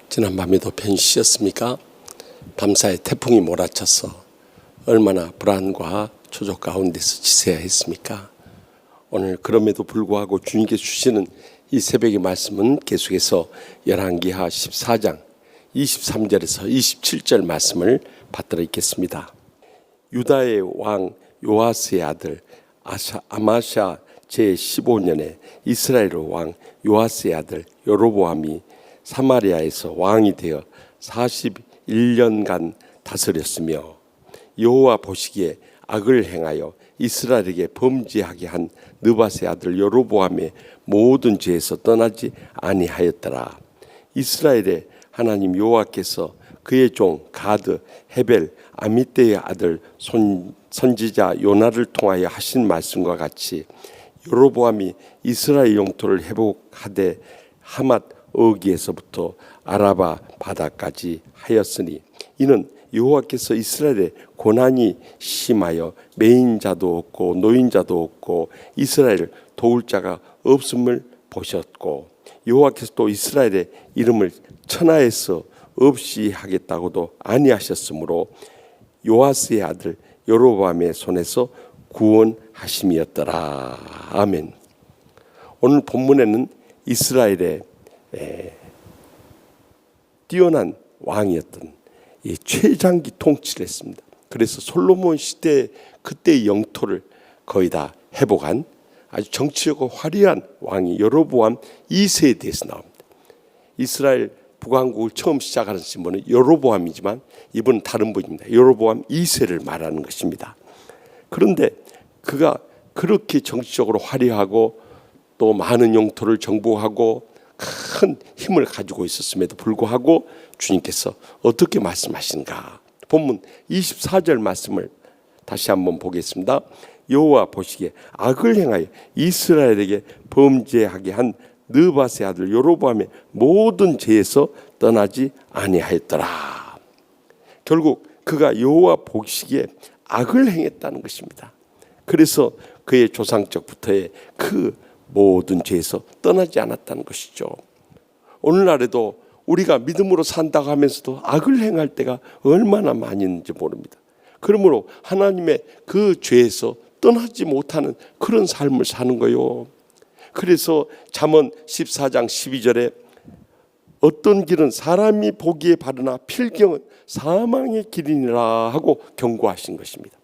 지난밤에도 편히 쉬었습니까? 밤사이 태풍이 몰아쳐서 얼마나 불안과 초조 가운데서 지새야 했습니까? 오늘 그럼에도 불구하고 주님께서 주시는 이 새벽의 말씀은 계속해서 열왕기하 14장 23절에서 27절 말씀을 받들어 있겠습니다. 유다의 왕 요아스의 아들 아마샤 제15년에 이스라엘 왕 요아스의 아들 여로보암이 사마리아에서 왕이 되어 41년간 다스렸으며 여호와 보시기에 악을 행하여 이스라엘에게 범죄하게 한 느밧의 아들 여로보암의 모든 죄에서 떠나지 아니하였더라. 이스라엘의 하나님 여호와께서 그의 종 가드, 헤벨, 아미떼의 아들 선지자 요나를 통하여 하신 말씀과 같이 여로보암이 이스라엘 영토를 회복하되 하맛 어기에서부터 아라바 바다까지 하였으니 이는 여호와께서 이스라엘의 고난이 심하여 매인자도 없고 노인자도 없고 이스라엘을 도울 자가 없음을 보셨고 여호와께서 또 이스라엘의 이름을 천하에서 없이 하겠다고도 아니하셨으므로 요아스의 아들 여로보암의 손에서 구원하심이었더라. 아멘. 오늘 본문에는 이스라엘의 뛰어난 왕이었던 이 최장기 통치를 했습니다. 그래서 솔로몬 시대 그때의 영토를 거의 다 회복한 아주 정치적으로 화려한 왕이 여로보암 2세에 대해서 나옵니다. 이스라엘 북왕국을 처음 시작하는 신분은 여로보암이지만 이분은 다른 분입니다. 여로보암 2세를 말하는 것입니다. 그런데 그가 그렇게 정치적으로 화려하고 또 많은 영토를 정복하고 큰 힘을 가지고 있었음에도 불구하고 주님께서 어떻게 말씀하신가? 본문 24절 말씀을 다시 한번 보겠습니다. 여호와 보시기에 악을 행하여 이스라엘에게 범죄하게 한 느밧의 아들 여로보암의 모든 죄에서 떠나지 아니하였더라. 결국 그가 여호와 보시기에 악을 행했다는 것입니다. 그래서 그의 조상적부터의 그 모든 죄에서 떠나지 않았다는 것이죠. 오늘날에도 우리가 믿음으로 산다고 하면서도 악을 행할 때가 얼마나 많이 있는지 모릅니다. 그러므로 하나님의 그 죄에서 떠나지 못하는 그런 삶을 사는 거요. 그래서 잠언 14장 12절에 어떤 길은 사람이 보기에 바르나 필경은 사망의 길이니라 하고 경고하신 것입니다.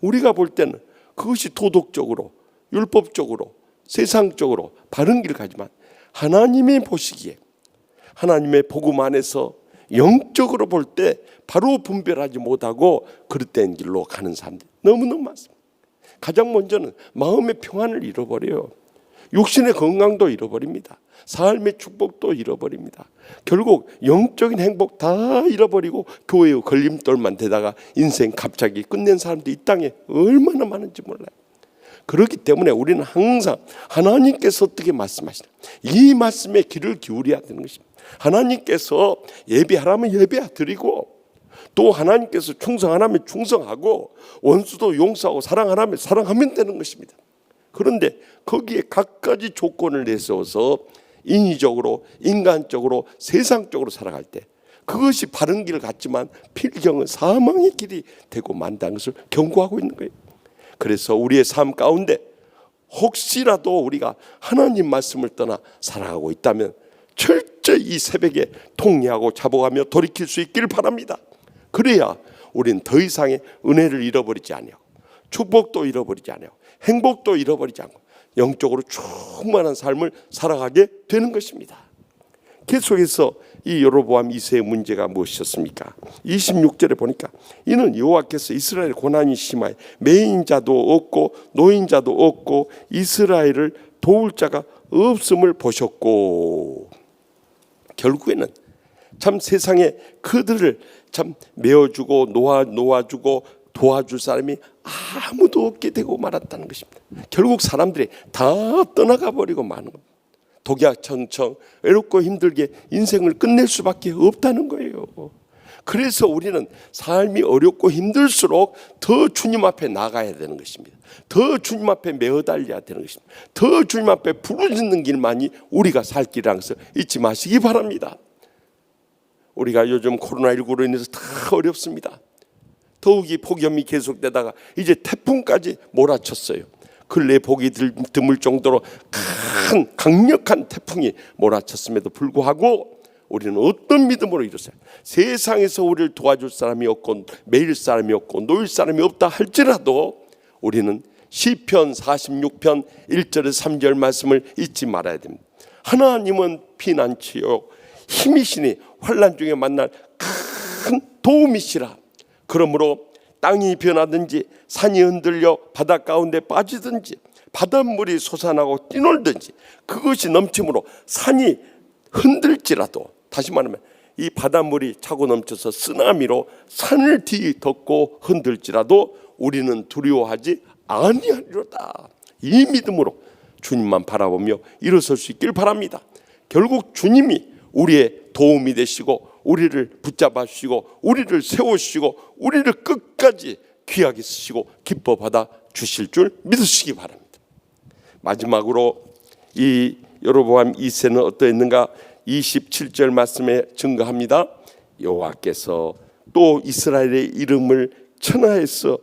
우리가 볼 때는 그것이 도덕적으로 율법적으로 세상적으로 바른 길 가지만 하나님이 보시기에 하나님의 복음 안에서 영적으로 볼 때 바로 분별하지 못하고 그릇된 길로 가는 사람들이 너무너무 많습니다. 가장 먼저는 마음의 평안을 잃어버려요. 육신의 건강도 잃어버립니다. 삶의 축복도 잃어버립니다. 결국 영적인 행복 다 잃어버리고 교회의 걸림돌만 되다가 인생 갑자기 끝낸 사람들이 이 땅에 얼마나 많은지 몰라요. 그렇기 때문에 우리는 항상 하나님께서 어떻게 말씀하시나 이 말씀에 귀를 기울여야 되는 것입니다. 하나님께서 예배하라면 예배드리고 또 하나님께서 충성하라면 충성하고 원수도 용서하고 사랑하라면 사랑하면 되는 것입니다. 그런데 거기에 갖가지 조건을 내세워서 인위적으로 인간적으로 세상적으로 살아갈 때 그것이 바른 길을 갔지만 필경은 사망의 길이 되고 만다는 것을 경고하고 있는 거예요. 그래서 우리의 삶 가운데 혹시라도 우리가 하나님 말씀을 떠나 살아가고 있다면 철저히 이 새벽에 통례하고 자복하며 돌이킬 수 있기를 바랍니다. 그래야 우리는 더 이상의 은혜를 잃어버리지 아니하고 축복도 잃어버리지 아니하고 행복도 잃어버리지 않고 영적으로 충만한 삶을 살아가게 되는 것입니다. 계속해서 이 여로보암 2세의 문제가 무엇이었습니까? 26절에 보니까 이는 여호와께서 이스라엘 고난이 심하여 매인자도 없고 노인자도 없고 이스라엘을 도울 자가 없음을 보셨고 결국에는 참 세상에 그들을 참 메어주고 놓아주고 도와줄 사람이 아무도 없게 되고 말았다는 것입니다. 결국 사람들이 다 떠나가 버리고 마는 겁니다. 독야청청 외롭고 힘들게 인생을 끝낼 수밖에 없다는 거예요. 그래서 우리는 삶이 어렵고 힘들수록 더 주님 앞에 나가야 되는 것입니다. 더 주님 앞에 메어달려야 되는 것입니다. 더 주님 앞에 부르짖는 길만이 우리가 살 길이라는 것을 잊지 마시기 바랍니다. 우리가 요즘 코로나19로 인해서 다 어렵습니다. 더욱이 폭염이 계속되다가 이제 태풍까지 몰아쳤어요. 근래 보기 드물 정도로 큰 강력한 태풍이 몰아쳤음에도 불구하고 우리는 어떤 믿음으로 이루어요? 세상에서 우리를 도와줄 사람이 없고 매일 사람이 없고 놓일 사람이 없다 할지라도 우리는 시편 46편 1절에서 3절 말씀을 잊지 말아야 됩니다. 하나님은 피난처요 힘이시니 환난 중에 만날 큰 도움이시라. 그러므로 땅이 변하든지 산이 흔들려 바다 가운데 빠지든지 바닷물이 솟아나고 뛰놀든지 그것이 넘침으로 산이 흔들지라도, 다시 말하면 이 바닷물이 차고 넘쳐서 쓰나미로 산을 뒤덮고 흔들지라도 우리는 두려워하지 아니하리로다. 이 믿음으로 주님만 바라보며 일어설 수 있길 바랍니다. 결국 주님이 우리의 도움이 되시고 우리를 붙잡아 주시고 우리를 세우시고 우리를 끝까지 귀하게 쓰시고 기뻐 받아 주실 줄 믿으시기 바랍니다. 마지막으로 이 여로보암 2세는 어떠했는가? 27절 말씀에 증거합니다. 여호와께서 또 이스라엘의 이름을 천하에서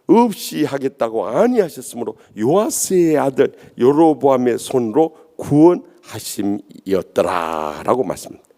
없이 하겠다고 아니하셨으므로 요아스의 아들 여로보암의 손으로 구원하심이었더라 라고 말씀합니다.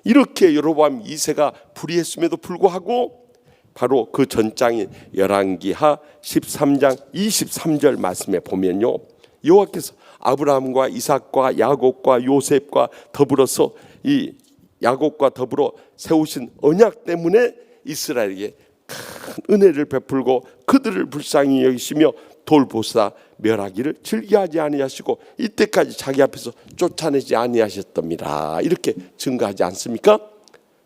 이렇게 여로보암 2세가 불의했음에도 불구하고 바로 그 전장인 열왕기하 13장 23절 말씀에 보면요, 여호와께서 아브라함과 이삭과 야곱과 요셉과 더불어서 이 야곱과 더불어 세우신 언약 때문에 이스라엘에게 큰 은혜를 베풀고 그들을 불쌍히 여기시며 돌보사 멸하기를 즐겨하지 아니하시고 이때까지 자기 앞에서 쫓아내지 아니하셨답니다. 이렇게 증거하지 않습니까?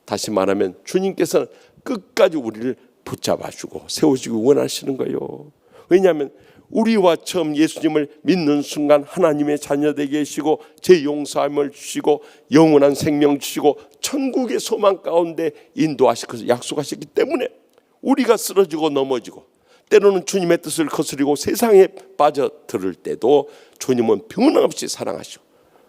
다시 말하면 주님께서는 끝까지 우리를 붙잡아주고 세우시고 원하시는 거예요. 왜냐하면 우리와 처음 예수님을 믿는 순간 하나님의 자녀되게 하시고 제 용서함을 주시고 영원한 생명 주시고 천국의 소망 가운데 인도하시고 약속하셨기 때문에 우리가 쓰러지고 넘어지고 때로는 주님의 뜻을 거스리고 세상에 빠져들을 때도 주님은 변함없이 사랑하시고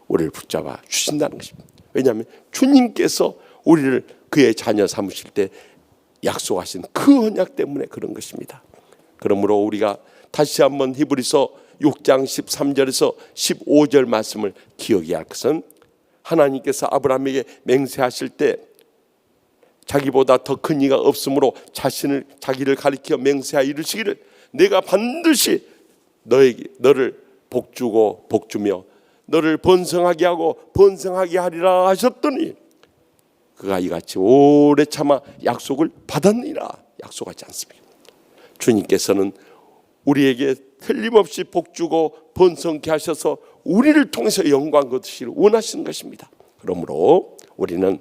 우리를 붙잡아 주신다는 것입니다. 왜냐하면 주님께서 우리를 그의 자녀 삼으실 때 약속하신 그 언약 때문에 그런 것입니다. 그러므로 우리가 다시 한번 히브리서 6장 13절에서 15절 말씀을 기억해야 할 것은, 하나님께서 아브라함에게 맹세하실 때 자기보다 더 큰 이가 없으므로 자기를 가리켜 맹세하여 이르시기를 내가 반드시 너를 복주고 복주며 너를 번성하게 하고 번성하게 하리라 하셨더니 그가 이같이 오래 참아 약속을 받았느니라. 약속하지 않습니다. 주님께서는 우리에게 틀림없이 복주고 번성케 하셔서 우리를 통해서 영광 거두시기를 원하시는 것입니다. 그러므로 우리는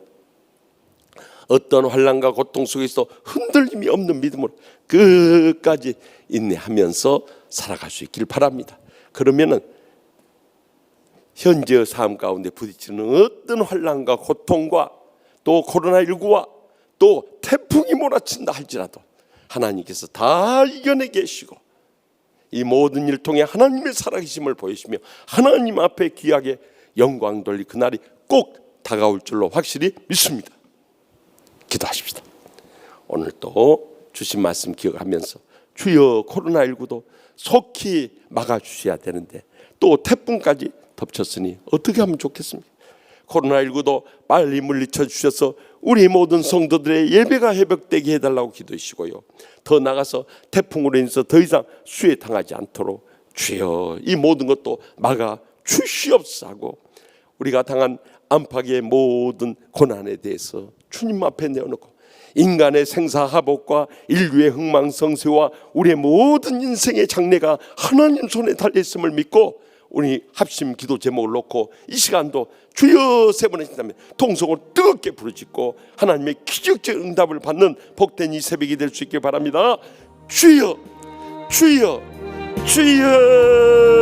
어떤 환난과 고통 속에서 흔들림이 없는 믿음으로 끝까지 인내하면서 살아갈 수 있길 바랍니다. 그러면은 현재의 삶 가운데 부딪히는 어떤 환난과 고통과 또 코로나19와 또 태풍이 몰아친다 할지라도 하나님께서 다 이겨내 계시고 이 모든 일 통해 하나님의 살아계심을 보이시며 하나님 앞에 귀하게 영광 돌릴 그날이 꼭 다가올 줄로 확실히 믿습니다. 기도하십시다. 오늘도 주신 말씀 기억하면서 주여 코로나19도 속히 막아주셔야 되는데 또 태풍까지 덮쳤으니 어떻게 하면 좋겠습니까? 코로나19도 빨리 물리쳐 주셔서 우리 모든 성도들의 예배가 회복되게 해달라고 기도하시고요, 더 나가서 태풍으로 인해서 더 이상 수해 당하지 않도록 주여 이 모든 것도 막아 주시옵소서 하고 우리가 당한 안팎의 모든 고난에 대해서 주님 앞에 내어놓고 인간의 생사하복과 인류의 흥망성쇠와 우리의 모든 인생의 장래가 하나님 손에 달려있음을 믿고 우리 합심 기도 제목을 놓고 이 시간도 주여 세 번 하신다면 통성을 뜨겁게 부르짖고 하나님의 기적적 응답을 받는 복된 이 새벽이 될 수 있길 바랍니다. 주여 주여 주여.